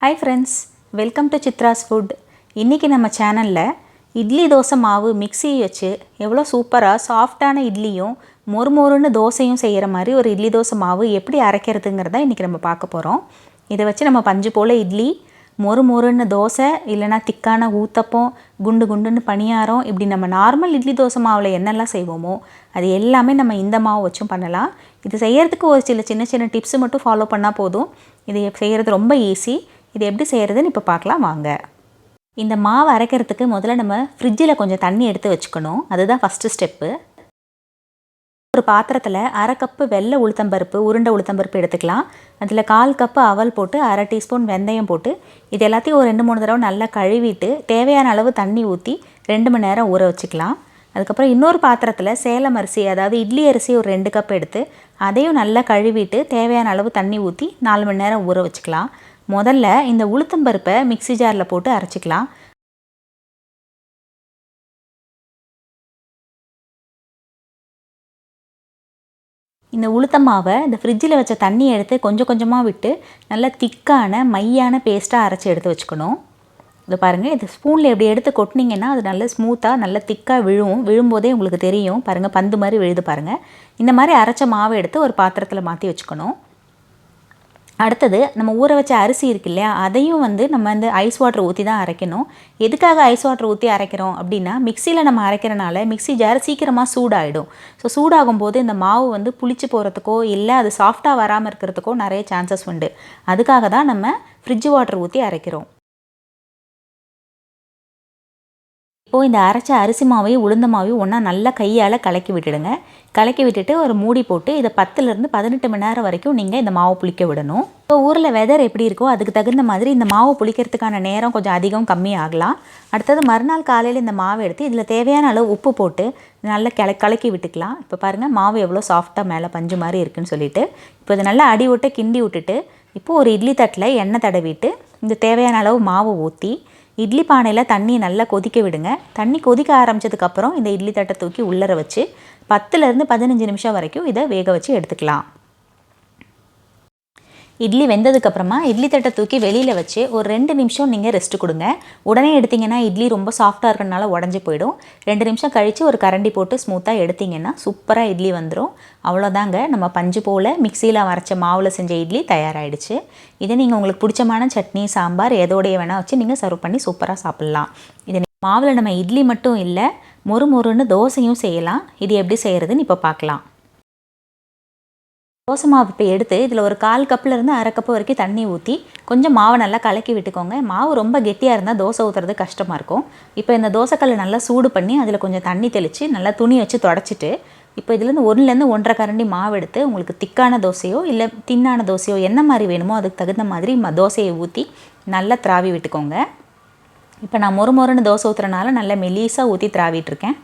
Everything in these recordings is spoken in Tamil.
Hi friends, welcome to Chitra's Food. இன்னைக்கு நம்ம சேனல்ல இட்லி தோசை மாவு மிக்ஸி வச்சு எவ்வளோ சூப்பரா சாஃப்ட்டான இட்லியும் மொறுமொறுன்னு தோசையும் செய்யற மாதிரி ஒரு இட்லி தோசை மாவு எப்படி அரைக்கிறதுங்கறத இன்னைக்கு நம்ம பார்க்க போறோம். இத வச்சு நம்ம பஞ்சு போல இட்லி, மொறுமொறுன்னு தோசை இல்லனா திக்கான ஊத்தப்பம், குண்டு குண்டுன்னு பணியாரம் இப்படி நம்ம நார்மல் இட்லி தோசை மாவுல என்னெல்லாம் செய்வோமோ அது எல்லாமே நம்ம இந்த மாவு வச்சும் பண்ணலாம். இது செய்யிறதுக்கு ஒரு சின்ன சின்ன டிப்ஸ் மட்டும் ஃபாலோ பண்ணா போதும். இது செய்யிறது ரொம்ப ஈஸி. இது எப்படி செய்யறதுன்னு இப்போ பார்க்கலாம் வாங்க. இந்த மாவு அரைக்கிறதுக்கு முதல்ல நம்ம ஃப்ரிட்ஜில் கொஞ்சம் தண்ணி எடுத்து வச்சுக்கணும். அதுதான் ஃபஸ்ட்டு ஸ்டெப்பு. ஒரு பாத்திரத்தில் அரை கப்பு வெள்ளை உளுத்தம்பருப்பு, உருண்டை உளுத்தம்பருப்பு எடுத்துக்கலாம். அதில் 1/4 கப்பு அவல் போட்டு 1/2 டீஸ்பூன் வெந்தயம் போட்டு இது எல்லாத்தையும் ஒரு 2-3 தடவை நல்லா கழுவிட்டு தேவையான அளவு தண்ணி ஊற்றி 2 மணி நேரம் ஊற வச்சுக்கலாம். அதுக்கப்புறம் இன்னொரு பாத்திரத்தில் சேலம் அரிசி, அதாவது இட்லி அரிசி ஒரு 2 கப் எடுத்து அதையும் நல்லா கழுவிட்டு தேவையான அளவு தண்ணி ஊற்றி 4 மணி நேரம் ஊற வச்சுக்கலாம். முதல்ல இந்த உளுத்தம்பருப்பை மிக்ஸி ஜாரில் போட்டு அரைச்சிக்கலாம். இந்த உளுத்தம் மாவை இந்த ஃப்ரிட்ஜில் வச்ச தண்ணியை எடுத்து கொஞ்சம் கொஞ்சமாக விட்டு நல்லா திக்கான மையான பேஸ்ட்டாக அரைச்சி எடுத்து வச்சுக்கணும். இது பாருங்கள், இது ஸ்பூனில் எப்படி எடுத்து கொட்டினீங்கன்னா அது நல்லா ஸ்மூத்தாக நல்லா திக்காக விழும்போதே உங்களுக்கு தெரியும். பாருங்கள், பந்து மாதிரி விழுது பாருங்கள். இந்த மாதிரி அரைச்ச மாவை எடுத்து ஒரு பாத்திரத்தில் மாற்றி வச்சுக்கணும். அடுத்தது நம்ம ஊற வச்ச அரிசி இருக்கு இல்லையா, அதையும் நம்ம இந்த ஐஸ் வாட்டர் ஊற்றி தான் அரைக்கணும். எதுக்காக ஐஸ் வாட்டர் ஊற்றி அரைக்கிறோம் அப்படின்னா, மிக்சியில் நம்ம அரைக்கிறனால மிக்ஸி ஜார் சீக்கிரமாக சூடாகிடும். ஸோ சூடாகும் போது இந்த மாவு புளிச்சு போகிறதுக்கோ இல்லை அது சாஃப்டாக வராமல் இருக்கிறதுக்கோ நிறைய சான்சஸ் உண்டு. அதுக்காக தான் நம்ம ஃப்ரிட்ஜ் வாட்டர் ஊற்றி அரைக்கிறோம். இப்போது இந்த அரைச்ச அரிசி மாவையும் உளுந்த மாவையும் ஒன்றா நல்லா கையால் கலக்கி விட்டுடுங்க. கலக்கி விட்டுட்டு ஒரு மூடி போட்டு இதை 10லேருந்து 18 மணி நேரம் வரைக்கும் நீங்கள் இந்த மாவை புளிக்க விடணும். இப்போ ஊரில் வெதர் எப்படி இருக்கோ அதுக்கு தகுந்த மாதிரி இந்த மாவு புளிக்கிறதுக்கான நேரம் கொஞ்சம் அதிகம் கம்மி ஆகலாம். அடுத்தது மறுநாள் காலையில் இந்த மாவை எடுத்து இதில் தேவையான அளவு உப்பு போட்டு நல்லா கலக்கி விட்டுக்கலாம். இப்போ பாருங்கள், மாவு எவ்வளோ சாஃப்டாக மேலே பஞ்சு மாதிரி இருக்குதுன்னு சொல்லிட்டு இப்போ இதை நல்லா அடி விட்டு கிண்டி விட்டுட்டு இப்போது ஒரு இட்லி தட்டில் எண்ணெய் தடவிட்டு இந்த தேவையான அளவு மாவு ஊற்றி இட்லி பானையில் தண்ணி நல்லா கொதிக்க விடுங்க. தண்ணி கொதிக்க ஆரம்பித்ததுக்கப்புறம் இந்த இட்லி தட்டை தூக்கி உள்ளர வச்சு 10லேருந்து 15 நிமிஷம் வரைக்கும் இதை வேக வச்சு எடுத்துக்கலாம். இட்லி வெந்ததுக்கப்புறமா இட்லி தட்டை தூக்கி வெளியில் வச்சு ஒரு 2 நிமிஷம் நீங்கள் ரெஸ்ட் கொடுங்க. உடனே எடுத்திங்கன்னா இட்லி ரொம்ப சாஃப்டாக இருக்கிறனால உடஞ்சி போயிடும். 2 நிமிஷம் கழித்து ஒரு கரண்டி போட்டு ஸ்மூத்தாக எடுத்திங்கன்னா சூப்பராக இட்லி வந்துடும். அவ்வளோதாங்க, நம்ம பஞ்சு போல் மிக்சியில் அரைச்ச மாவில் செஞ்ச இட்லி தயாராகிடுச்சு. இதை நீங்கள் உங்களுக்கு பிடிச்சமான சட்னி, சாம்பார் எதோடைய வேணால் வச்சு நீங்கள் சர்வ் பண்ணி சூப்பராக சாப்பிட்லாம். இதை மாவில் நம்ம இட்லி மட்டும் இல்லை, மொறுமொறுன்னு தோசையும் செய்யலாம். இது எப்படி செய்கிறதுன்னு இப்போ பார்க்கலாம். தோசை மாவு இப்போ எடுத்து இதில் ஒரு 1/4 கப்லேருந்து 1/2 கப்பு வரைக்கும் தண்ணி ஊற்றி கொஞ்சம் மாவை நல்லா கலக்கி விட்டுக்கோங்க. மாவு ரொம்ப கெட்டியாக இருந்தால் தோசை ஊற்றுறது கஷ்டமாக இருக்கும். இப்போ இந்த தோசைக்கல்லை நல்லா சூடு பண்ணி அதில் கொஞ்சம் தண்ணி தெளித்து நல்லா துணி வச்சு தொடச்சிட்டு இப்போ இதுலேருந்து 1லேருந்து 1.5 கரண்டி மாவு எடுத்து உங்களுக்கு திக்கான தோசையோ இல்லை தின்னான தோசையோ என்ன மாதிரி வேணுமோ அதுக்கு தகுந்த மாதிரி தோசையை ஊற்றி நல்லா திராவி விட்டுக்கோங்க. இப்போ நான் மொறுமொறுன்னு தோசை ஊற்றுறனால நல்லா மெலிசாக ஊற்றி திராவிட்டுருக்கேன்.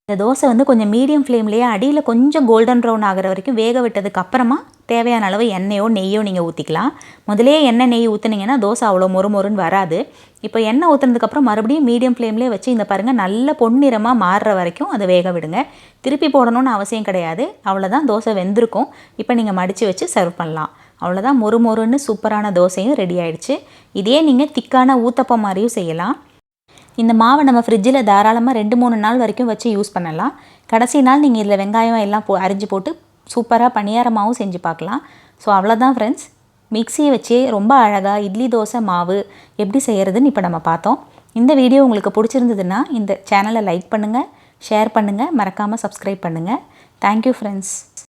இந்த தோசை கொஞ்சம் மீடியம் ஃப்ளேம்லேயே அடியில் கொஞ்சம் கோல்டன் ப்ரௌன் ஆகிற வரைக்கும் வேக விட்டதுக்கு அப்புறமா தேவையான அளவு எண்ணெயோ நெய்யோ நீங்கள் ஊற்றிக்கலாம். முதலே எண்ணெய் நெய் ஊற்றுனீங்கன்னா தோசை அவ்வளோ மொறுமொறுன்னு வராது. இப்போ எண்ணெய் ஊற்றுனதுக்கப்புறம் மறுபடியும் மீடியம் ஃப்ளேம்லேயே வச்சு இந்த பாருங்கள் நல்ல பொன்னிறமாக மாறுற வரைக்கும் அதை வேக விடுங்க. திருப்பி போடணும்னு அவசியம் கிடையாது. அவ்வளோதான், தோசை வெந்திருக்கும். இப்போ நீங்கள் மடித்து வச்சு சர்வ் பண்ணலாம். அவ்வளோதான், மொறுமொறுன்னு சூப்பரான தோசையும் ரெடி ஆகிடுச்சு. இதே நீங்கள் திக்கான ஊத்தப்பம் மாதிரியும் செய்யலாம். இந்த மாவை நம்ம ஃப்ரிட்ஜில் தாராளமாக 2-3 நாள் வரைக்கும் வச்சு யூஸ் பண்ணலாம். கடைசி நாள் நீங்கள் இதில் வெங்காயம் எல்லாம் அரிஞ்சு போட்டு சூப்பராக பணியாரமாகவும் செஞ்சு பார்க்கலாம். ஸோ அவ்வளோதான் ஃப்ரெண்ட்ஸ், மிக்ஸியை வச்சே ரொம்ப அழகாக இட்லி தோசை மாவு எப்படி செய்கிறதுன்னு இப்போ நம்ம பார்த்தோம். இந்த வீடியோ உங்களுக்கு பிடிச்சிருந்ததுன்னா இந்த சேனலை லைக் பண்ணுங்கள், ஷேர் பண்ணுங்கள், மறக்காமல் சப்ஸ்கிரைப் பண்ணுங்கள். Thank you friends.